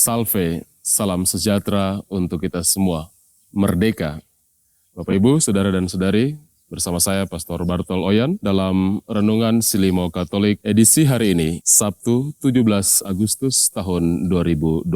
Salve, salam sejahtera untuk kita semua. Merdeka. Bapak Ibu, Saudara dan Saudari, bersama saya Pastor Bartol Oyan dalam Renungan Silimo Katolik edisi hari ini, Sabtu 17 Agustus tahun 2024.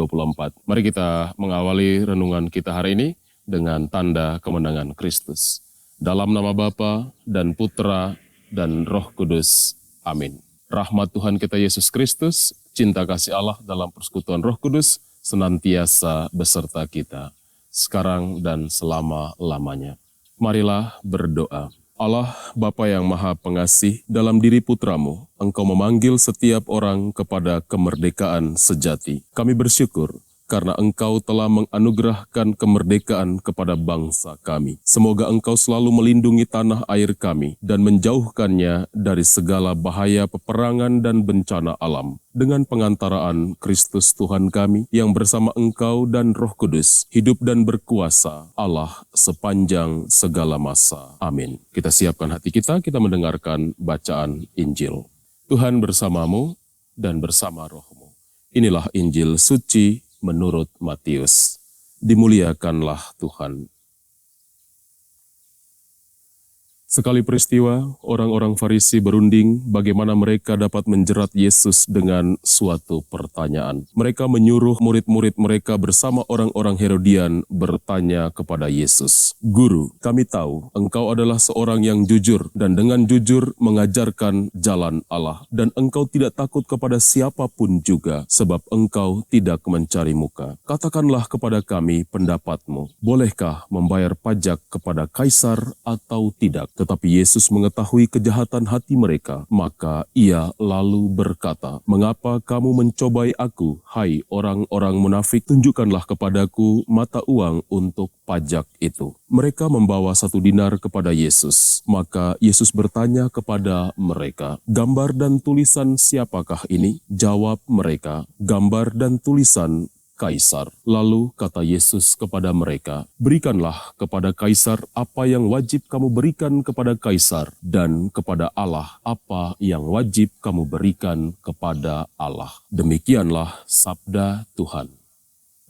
Mari kita mengawali renungan kita hari ini dengan tanda kemenangan Kristus. Dalam nama Bapa dan Putra dan Roh Kudus. Amin. Rahmat Tuhan kita Yesus Kristus, cinta kasih Allah dalam persekutuan Roh Kudus senantiasa beserta kita, sekarang dan selama-lamanya. Marilah berdoa. Allah Bapa yang Maha Pengasih, dalam diri Putramu, Engkau memanggil setiap orang kepada kemerdekaan sejati. Kami bersyukur karena Engkau telah menganugerahkan kemerdekaan kepada bangsa kami. Semoga Engkau selalu melindungi tanah air kami dan menjauhkannya dari segala bahaya peperangan dan bencana alam. Dengan pengantaraan Kristus Tuhan kami yang bersama Engkau dan Roh Kudus, hidup dan berkuasa Allah sepanjang segala masa. Amin. Kita siapkan hati kita mendengarkan bacaan Injil. Tuhan bersamamu dan bersama rohmu. Inilah Injil suci menurut Matius. Dimuliakanlah Tuhan. Sekali peristiwa, orang-orang Farisi berunding bagaimana mereka dapat menjerat Yesus dengan suatu pertanyaan. Mereka menyuruh murid-murid mereka bersama orang-orang Herodian bertanya kepada Yesus, "Guru, kami tahu Engkau adalah seorang yang jujur dan dengan jujur mengajarkan jalan Allah, dan Engkau tidak takut kepada siapapun juga, sebab Engkau tidak mencari muka. Katakanlah kepada kami pendapatmu, bolehkah membayar pajak kepada Kaisar atau tidak?" Tetapi Yesus mengetahui kejahatan hati mereka, maka Ia lalu berkata, "Mengapa kamu mencobai aku, hai orang-orang munafik? Tunjukkanlah kepadaku mata uang untuk pajak itu." Mereka membawa 1 dinar kepada Yesus. Maka Yesus bertanya kepada mereka, "Gambar dan tulisan siapakah ini?" Jawab mereka, "Gambar dan tulisan Kaisar." Lalu kata Yesus kepada mereka, "Berikanlah kepada Kaisar apa yang wajib kamu berikan kepada Kaisar, dan kepada Allah apa yang wajib kamu berikan kepada Allah." Demikianlah sabda Tuhan.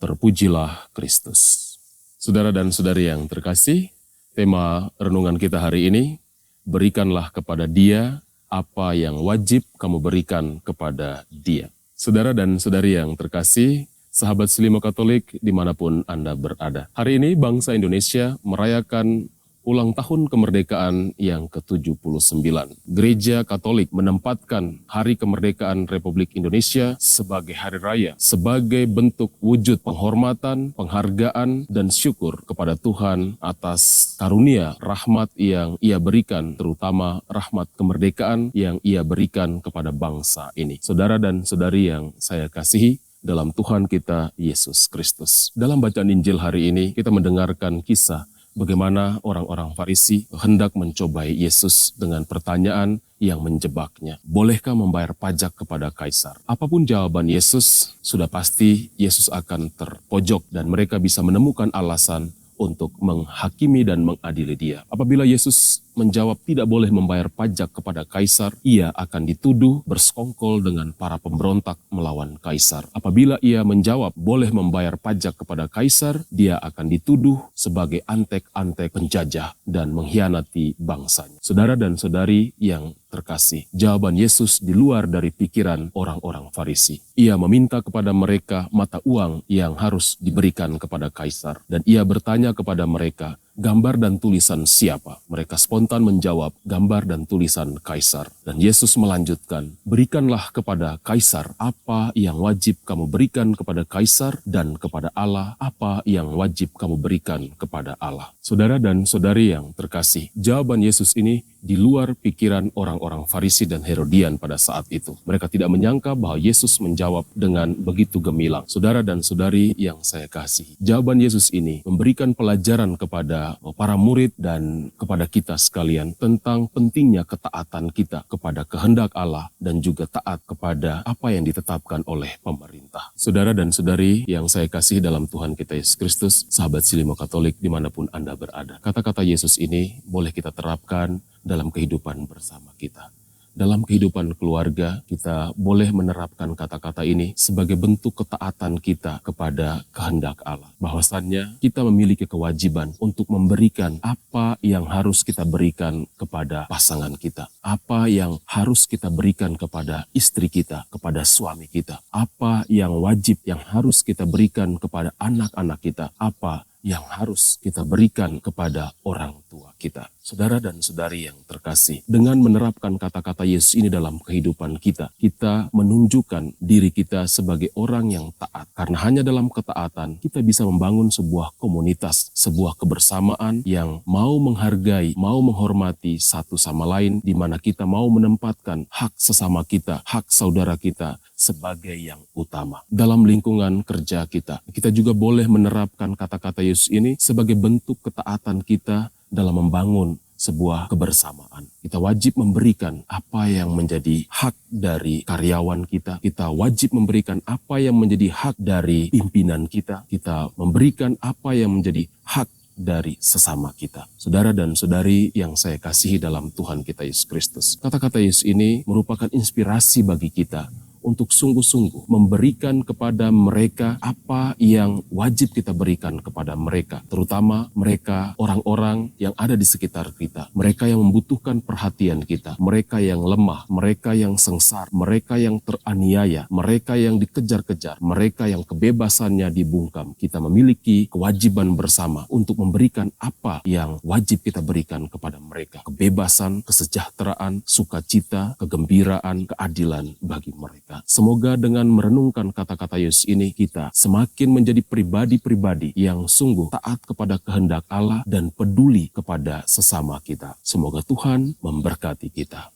Terpujilah Kristus. Saudara dan saudari yang terkasih, tema renungan kita hari ini, berikanlah kepada Dia apa yang wajib kamu berikan kepada Dia. Saudara dan saudari yang terkasih, sahabat Silimo Katolik dimanapun Anda berada. Hari ini bangsa Indonesia merayakan ulang tahun kemerdekaan yang ke-79. Gereja Katolik menempatkan Hari Kemerdekaan Republik Indonesia sebagai hari raya, sebagai bentuk wujud penghormatan, penghargaan, dan syukur kepada Tuhan atas karunia rahmat yang Ia berikan, terutama rahmat kemerdekaan yang Ia berikan kepada bangsa ini. Saudara dan saudari yang saya kasihi, dalam Tuhan kita Yesus Kristus. Dalam bacaan Injil hari ini, kita mendengarkan kisah bagaimana orang-orang Farisi hendak mencobai Yesus dengan pertanyaan yang menjebaknya. Bolehkah membayar pajak kepada Kaisar? Apapun jawaban Yesus, sudah pasti Yesus akan terpojok dan mereka bisa menemukan alasan untuk menghakimi dan mengadili Dia. Apabila Yesus menjawab tidak boleh membayar pajak kepada Kaisar, Ia akan dituduh bersekongkol dengan para pemberontak melawan Kaisar. Apabila Ia menjawab boleh membayar pajak kepada Kaisar, Dia akan dituduh sebagai antek-antek penjajah dan mengkhianati bangsanya. Saudara dan saudari yang terkasih, jawaban Yesus di luar dari pikiran orang-orang Farisi. Ia meminta kepada mereka mata uang yang harus diberikan kepada Kaisar, dan Ia bertanya kepada mereka, "Gambar dan tulisan siapa?" Mereka spontan menjawab, "Gambar dan tulisan Kaisar." Dan Yesus melanjutkan, "Berikanlah kepada Kaisar apa yang wajib kamu berikan kepada Kaisar, dan kepada Allah apa yang wajib kamu berikan kepada Allah." Saudara dan saudari yang terkasih, jawaban Yesus ini di luar pikiran orang-orang Farisi dan Herodian pada saat itu. Mereka tidak menyangka bahwa Yesus menjawab dengan begitu gemilang. Saudara dan saudari yang saya kasihi, jawaban Yesus ini memberikan pelajaran kepada para murid dan kepada kita sekalian tentang pentingnya ketaatan kita kepada kehendak Allah dan juga taat kepada apa yang ditetapkan oleh pemerintah. Saudara dan saudari yang saya kasihi dalam Tuhan kita Yesus Kristus, sahabat Silimo Katolik dimanapun Anda berada. Kata-kata Yesus ini boleh kita terapkan dalam kehidupan bersama kita. Dalam kehidupan keluarga, kita boleh menerapkan kata-kata ini sebagai bentuk ketaatan kita kepada kehendak Allah. Bahwasannya kita memiliki kewajiban untuk memberikan apa yang harus kita berikan kepada pasangan kita. Apa yang harus kita berikan kepada istri kita, kepada suami kita. Apa yang wajib yang harus kita berikan kepada anak-anak kita. Apa yang harus kita berikan kepada orang tua kita. Saudara dan saudari yang terkasih, dengan menerapkan kata-kata Yesus ini dalam kehidupan kita, kita menunjukkan diri kita sebagai orang yang taat. Karena hanya dalam ketaatan, kita bisa membangun sebuah komunitas, sebuah kebersamaan yang mau menghargai, mau menghormati satu sama lain, di mana kita mau menempatkan hak sesama kita, hak saudara kita, sebagai yang utama. Dalam lingkungan kerja kita, kita juga boleh menerapkan kata-kata Yesus ini sebagai bentuk ketaatan kita dalam membangun sebuah kebersamaan. Kita wajib memberikan apa yang menjadi hak dari karyawan kita. Kita wajib memberikan apa yang menjadi hak dari pimpinan kita. Kita memberikan apa yang menjadi hak dari sesama kita. Saudara dan saudari yang saya kasihi dalam Tuhan kita Yesus Kristus. Kata-kata Yesus ini merupakan inspirasi bagi kita untuk sungguh-sungguh memberikan kepada mereka apa yang wajib kita berikan kepada mereka. Terutama mereka, orang-orang yang ada di sekitar kita. Mereka yang membutuhkan perhatian kita. Mereka yang lemah, mereka yang sengsara, mereka yang teraniaya, mereka yang dikejar-kejar, mereka yang kebebasannya dibungkam. Kita memiliki kewajiban bersama untuk memberikan apa yang wajib kita berikan kepada mereka. Kebebasan, kesejahteraan, sukacita, kegembiraan, keadilan bagi mereka. Semoga dengan merenungkan kata-kata Yesus ini, kita semakin menjadi pribadi-pribadi yang sungguh taat kepada kehendak Allah dan peduli kepada sesama kita. Semoga Tuhan memberkati kita.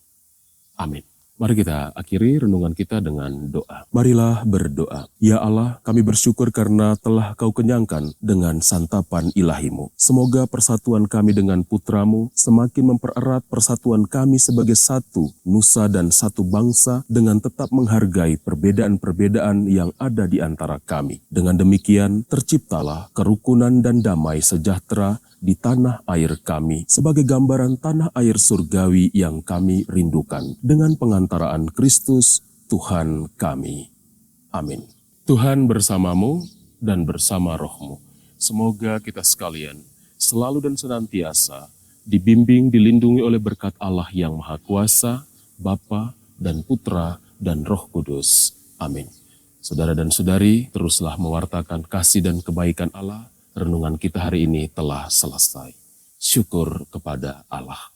Amin. Mari kita akhiri renungan kita dengan doa. Marilah berdoa. Ya Allah, kami bersyukur karena telah Kau kenyangkan dengan santapan ilahi-Mu. Semoga persatuan kami dengan Putra-Mu semakin mempererat persatuan kami sebagai satu nusa dan satu bangsa dengan tetap menghargai perbedaan-perbedaan yang ada di antara kami. Dengan demikian, terciptalah kerukunan dan damai sejahtera di tanah air kami sebagai gambaran tanah air surgawi yang kami rindukan. Dengan pengantaraan Kristus, Tuhan kami. Amin. Tuhan bersamamu dan bersama rohmu. Semoga kita sekalian selalu dan senantiasa dibimbing, dilindungi oleh berkat Allah yang Maha Kuasa, Bapa dan Putra dan Roh Kudus. Amin. Saudara dan saudari, teruslah mewartakan kasih dan kebaikan Allah. Renungan kita hari ini telah selesai. Syukur kepada Allah.